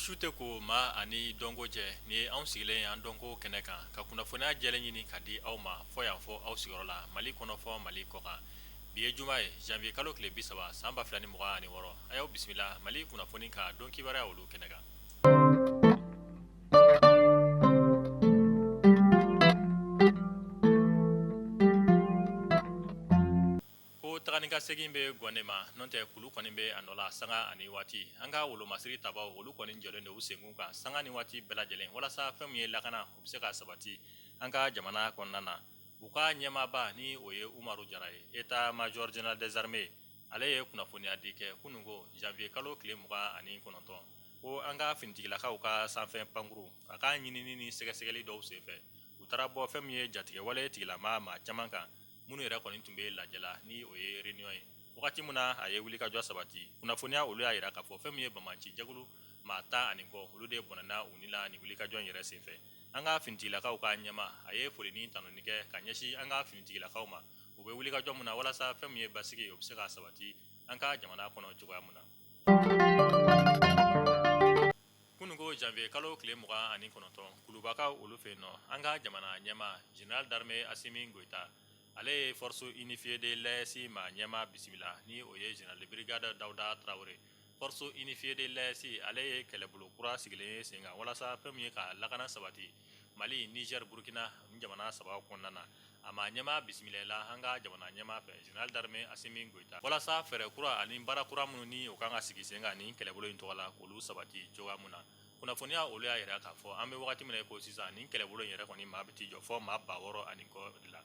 Shute ko ma ani dongo jɛ ni ye anw sigilen an donko kɛnɛ kan ka kunnafoniya jɛlen ɲini ka di aw ma fɔ yan fɔ aw sigiyɔrɔ la Mali kɔnɔ fɔ Mali kɔkan. Bi ye juma ye janvier kalo tile 30 san 2026 a y'aw bisimila Mali kunnafoni ka don kibaruya olu kɛnɛ kan. Ko tagani ka segin bɛ gɔnne ma n'o tɛ kulu kɔni bɛ a nɔ la sanga ani waati an ka wolomasiri tabaw olu kɔni jɔlen don u senkun kan sanga ni waati bɛɛ lajɛlen walasa fɛn min ye lakana o bɛ se ka sabati an ka jamana kɔnɔna na u ka ɲɛmaaba ni o ye Umaru Jara ye état major général des armées ale ye kunnafoniya di kɛ kununko janvier kalo tile 29 ko an ka finitigilakaw ka sanfɛ pankuru a ka ɲinini ni sɛgɛsɛgɛli dɔw senfɛ u taara bɔ fɛn min ye jatigɛwale tigilama maa caman kan minnu yɛrɛ kɔni tun bɛ lajɛla ni o ye réunion ye wagati min na a ye wulikajɔ sabati kunnafoniya olu y'a jira k'a fɔ fɛn min ye Bamaci jɛkulu maa 10 ani kɔ olu de bɔnɛna u ni la ni wulikajɔ in yɛrɛ senfɛ an ka finitigilakaw ka ɲɛma a ye foli ni tanuni kɛ ka ɲɛsin an ka finitigilakaw ma u bɛ wulikajɔ min na walasa fɛn min ye basigi o bɛ se ka sabati an ka jamana kɔnɔ cogoya min na kununko janvier kalo tile 29 kulubakaw olu fɛ yen nɔ an ka jamana ɲɛma général d'armée Assimi Goïta ale ye force unifiée de l'ES ma ɲɛma bisimila ni o ye général de brigade Dawuda Traoré force unifiée de l'ES ale ye kɛlɛbolo kura sigilen ye sen kan walasa fɛn min ye ka lakana sabati Mali Niger Burkina jamana saba kɔnɔna na a ma ɲɛma bisimila la an ka jamana ɲɛma fɛ général d'armée Assimi Goïta walasa fɛɛrɛ kura ani baara kura minnu ni o kan ka sigi sen kan ni kɛlɛbolo in tɔgɔ la k'olu sabati cogoya min na kunnafoniya olu y'a jira k'a fɔ an bɛ wagati min na ko sisan ni kɛlɛbolo in yɛrɛ kɔni maa bɛ t'i jɔ fɔ maa 600 ani kɔ de la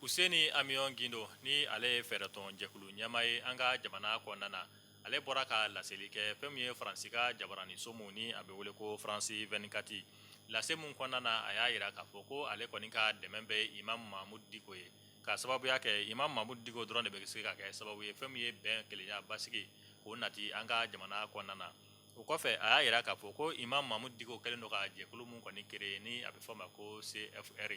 Useni Amion Gindo ni ale ye fɛɛrɛtɔn jɛkulu ɲɛma ye an ka jamana kɔnɔna na ale bɔra ka laseli kɛ fɛn min ye Faransi ka jabarani somu ni a bɛ wele ko France 24 lase mun kɔnɔna na a y'a jira k'a fɔ ko ale kɔni ka dɛmɛ bɛ Imam Mahmud Diko ye ka sababuya kɛ Imam Mahmud Diko dɔrɔn de bɛ se ka kɛ sababu ye fɛn min ye bɛn kelenya basigi k'o nati an ka jamana kɔnɔna na o kɔfɛ a y'a jira k'a fɔ ko Imam Mahmud Diko kɛlen don ka jɛkulu mun kɔni créé ni a bɛ fɔ ma ko CFR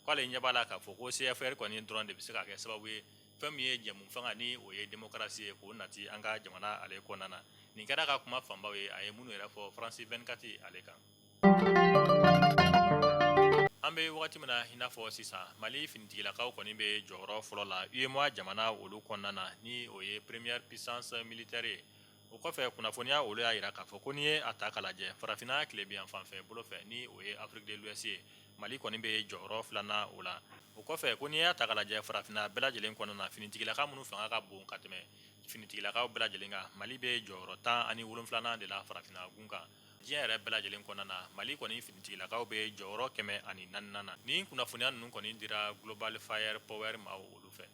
k'ale ɲɛ b'a la k'a fɔ ko CFR kɔni dɔrɔn de bɛ se ka kɛ sababu ye fɛn min ye jɛmu fanga ni o ye démocratie ye k'o nati an ka jamana ale kɔnɔna na nin kɛra ka kuma fanbaw ye a ye minnu yɛrɛ fɔ France 24 ale kan an bɛ wagati min na i n'a fɔ sisan Mali finitigilakaw kɔni bɛ jɔyɔrɔ fɔlɔ la UEMOA jamana olu kɔnɔna na ni o ye première puissance militaire ye o kɔfɛ kunnafoniya olu y'a jira k'a fɔ ko n'i ye a ta k'a lajɛ farafinna tilebiyan fanfɛ bolo fɛ ni o ye Afrique de l'Ouest ye Mali kɔni bɛ jɔyɔrɔ 2nan o la o kɔfɛ ko n'i y'a ta k'a lajɛ farafinna bɛɛ lajɛlen kɔnɔna na finitigilaka minnu fanga ka bon ka tɛmɛ finitigilakaw bɛɛ lajɛlen kan Mali bɛ jɔyɔrɔ 17nan de la farafinna gun kan diɲɛ yɛrɛ bɛɛ lajɛlen kɔnɔna na Mali kɔni finitigilakaw bɛ jɔyɔrɔ 104nan na ni kunnafoniya ninnu kɔni dira Global Fire Power ma olu fɛ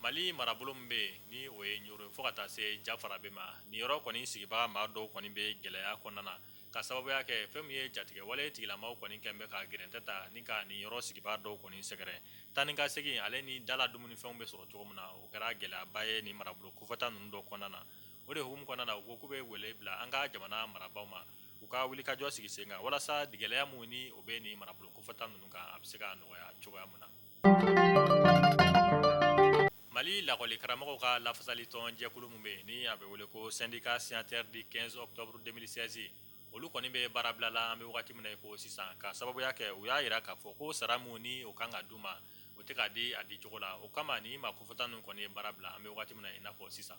Mali marabolo min bɛ yen ni o ye Ɲoro fo ka taa se Jafarabe ma ni yɔrɔ kɔni sigibaga maa dɔw kɔni bɛ gɛlɛya kɔnɔna na ka sababuya kɛ fɛn min ye jatigɛwale tigilamaw kɔni kɛn bɛ ka gɛrɛntɛ ta ni ka ni yɔrɔ sigibaga dɔw kɔni sɛgɛrɛ taa ni ka segin ale ni dala dumunifɛnw bɛ sɔrɔ cogo min na o kɛra gɛlɛyaba ye ni marabolo kofɔta ninnu dɔ kɔnɔna na o de hukumu kɔnɔna na u ko k'u bɛ wele bila an ka jamana marabaw ma u ka wulikajɔ sigi sen kan walasa gɛlɛya mun ni o bɛ ni marabolo kofɔta ninnu kan a bɛ se ka nɔgɔya cogoya min na Mali lakɔli karamɔgɔw ka lafasali tɔn jɛkulu min bɛ yen ni a bɛ wele ko syndicat signataire du 15 octobre 2016 olu kɔni bɛ baara bila la an bɛ wagati min na ko sisan ka sababuya kɛ u y'a jira k'a fɔ ko sara mun ni o kan ka d'u ma o tɛ ka di a di cogo la o kama ni ma kofɔta ninnu kɔni ye baara bila an bɛ wagati min na i n'a fɔ sisan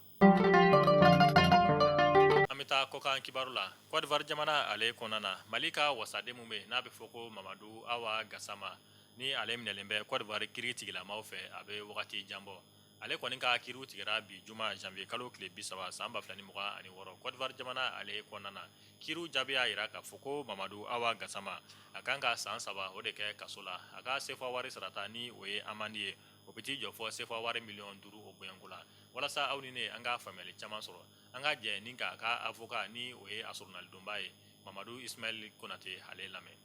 an bɛ taa kɔkan kibaru la Côte d'Ivoire jamana ale kɔnɔna na Mali ka wasaden min bɛ yen n'a bɛ fɔ ko Mamadou Awa Gassama ni ale minɛlen bɛ Côte d'Ivoire kiiri tigilamaw fɛ a bɛ wagati jan bɔ ale kɔni ka kiiriw tigɛra bi juma janvier kalo tile 30 san 2026 Côte d'Ivoire jamana ale kɔnɔna na kiiriw jaabi y'a jira k'a fɔ ko Mamadou Awa Gassama a kan ka san 3 o de kɛ kaso la a ka CFA wari sarata ni o ye amande ye o bɛ t'i jɔ fɔ CFA wari miliyɔn 5 o bonyanko la walasa aw ni ne an ka faamuyali caman sɔrɔ an ka jɛ ni k'a ka avocat ni o ye a surunalidonba ye Mamadou Ismaël Konate ale lamɛn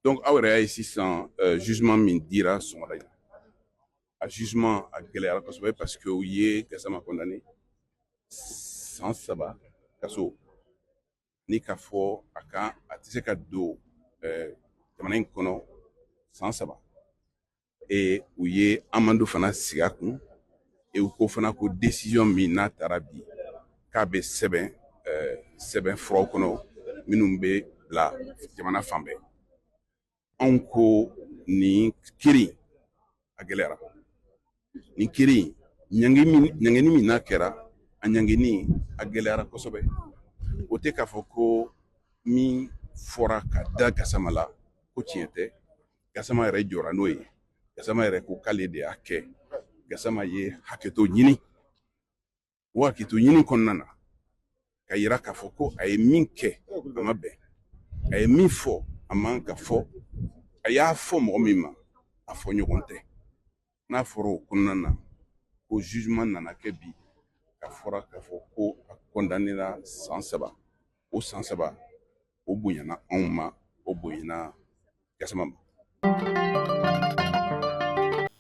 donc aw yɛrɛ y'a ye sisan jugement min dira sɔgɔmada in a jugement a gɛlɛyara kosɛbɛ parce que u ye Gassama condamné san 3 kaso ni k'a fɔ a tɛ se ka don jamana in kɔnɔ san 3 u ye amande fana sigi a kun e ko fana ko décision min n'a taara bi k'a bɛ sɛbɛn furaw kɔnɔ minnu bɛ bila jamana fan bɛɛ. Anw ko nin kiiri a gɛlɛyara. Nin kiiri ɲangini min n'a kɛra a ɲangini a gɛlɛyara kosɛbɛ. O tɛ k'a fɔ ko min fɔra ka da Gasama la ko tiɲɛ tɛ. Gasama yɛrɛ jɔra n'o ye. Gasama yɛrɛ ko k'ale de y'a kɛ. Gasama ye hakɛto ɲini. O hakɛto ɲini kɔnɔna na ka yira k'a fɔ ko a ye min kɛ a ma bɛn. A ye min fɔ a man ka fɔ. A y'a fɔ mɔgɔ min ma a fɔ ɲɔgɔn tɛ. N'a fɔra o kɔnɔna na ko jugement nana kɛ bi a fɔra k'a fɔ ko a condamnera san 3. O san 3 o bonyana anw ma, o bonyana Gasama ma.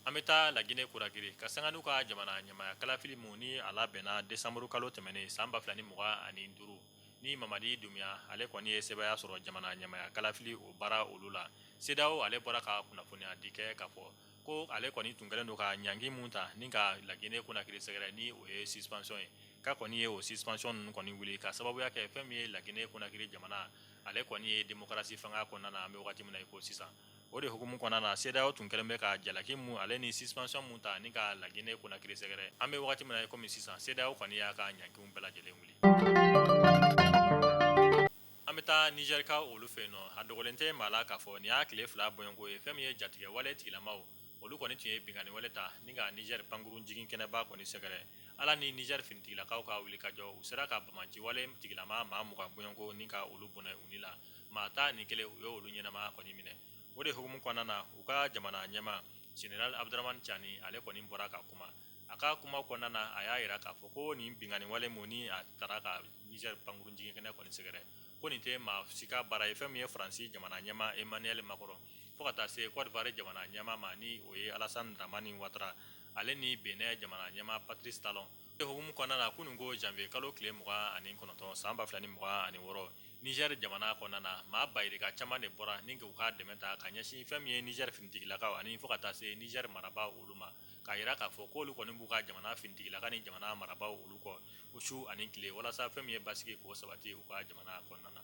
An bɛ taa Laginɛ Konakiri ka sanga n'u ka jamana ɲɛmaaya kalafili mun ni a labɛnna décembre kalo tɛmɛnen san 2025 ni Mamadi Doumbouya ale kɔni ye sɛbɛya sɔrɔ jamana ɲɛmaaya kalafili o baara olu la. CEDEAO ale bɔra ka kunnafoniya di kɛ k'a fɔ ko ale kɔni tun kɛlen don ka ɲangi mun ta ni ka Laginɛ Konakiri sɛgɛrɛ ni o ye suspension ye. K'a kɔni ye o suspension ninnu kɔni wuli ka sababuya kɛ fɛn min ye Laginɛ Konakiri jamana ale kɔni ye démocratie fanga kɔnɔna na an bɛ wagati min na i ko sisan. O de hukumu kɔnɔna na CEDEAO tun kɛlen bɛ ka jalaki mun ale ni suspension mun ta ni ka Laginɛ Konakiri sɛgɛrɛ. An bɛ wagati min na i komi sisan CEDEAO kɔni y'a ka ɲangiw bɛɛ lajɛlen wuli. An bɛ taa Niger ka olu fɛ yen nɔ a dogolen tɛ maa la k'a fɔ nin y'a tile 2 bɔɲɔnko ye fɛn min ye jatigɛ wale tigilamaw olu kɔni tun ye bingani wale ta ni ka Niger pankurun jigin kɛnɛba kɔni sɛgɛrɛ. Ala ni Niger finitigilakaw ka wuli ka jɔ u sera ka Bamaji wale tigilama maa 20 bɔɲɔnko ni ka olu bɔnɛ u ni la. Maa ta ni kelen u ye olu ɲɛnama kɔni minɛ. O de hukumu kɔnɔna na u ka jamana ɲɛma General Abdramane Chani ale kɔni bɔra ka kuma. A ka kuma kɔnɔna na a y'a yira k'a fɔ ko nin bingani wale mun ni a taara ka Niger pankurun jigin kɛnɛ kɔni sɛgɛrɛ ko nin tɛ maa si ka baara ye fɛn min ye Faransi jamana ɲɛma Emmanuel Macron fo ka taa se Côte d'Ivoire jamana ɲɛma ma ni o ye Alassane Dramane Ouattara ale ni Benin jamana ɲɛma Patrice Talon. Hukumu kɔnɔna na kunun ko janvier kalo tile 29 san 2026 Niger jamana kɔnɔna na maa bayirika caman de bɔra ni u ka dɛmɛ ta ka ɲɛsin fɛn min ye Niger finitigilakaw ani fo ka taa se Niger marabaa olu ma k'a yira k'a fɔ k'olu kɔni b'u ka jamana finitigilaka ni jamana marabaaw olu kɔ o su ani tile walasa fɛn min ye basigi k'o sabati u ka jamana kɔnɔna na.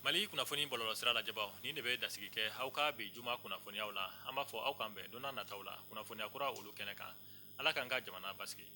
Mali kunnafoni bɔlɔlɔsira lajɛbaw nin de bɛ dasigi kɛ aw ka bi juma kunnafoniyaw la an b'a fɔ aw kan bɛn don n'a nataw la kunnafoniya kura olu kɛnɛ kan Ala k'an ka jamana basigi.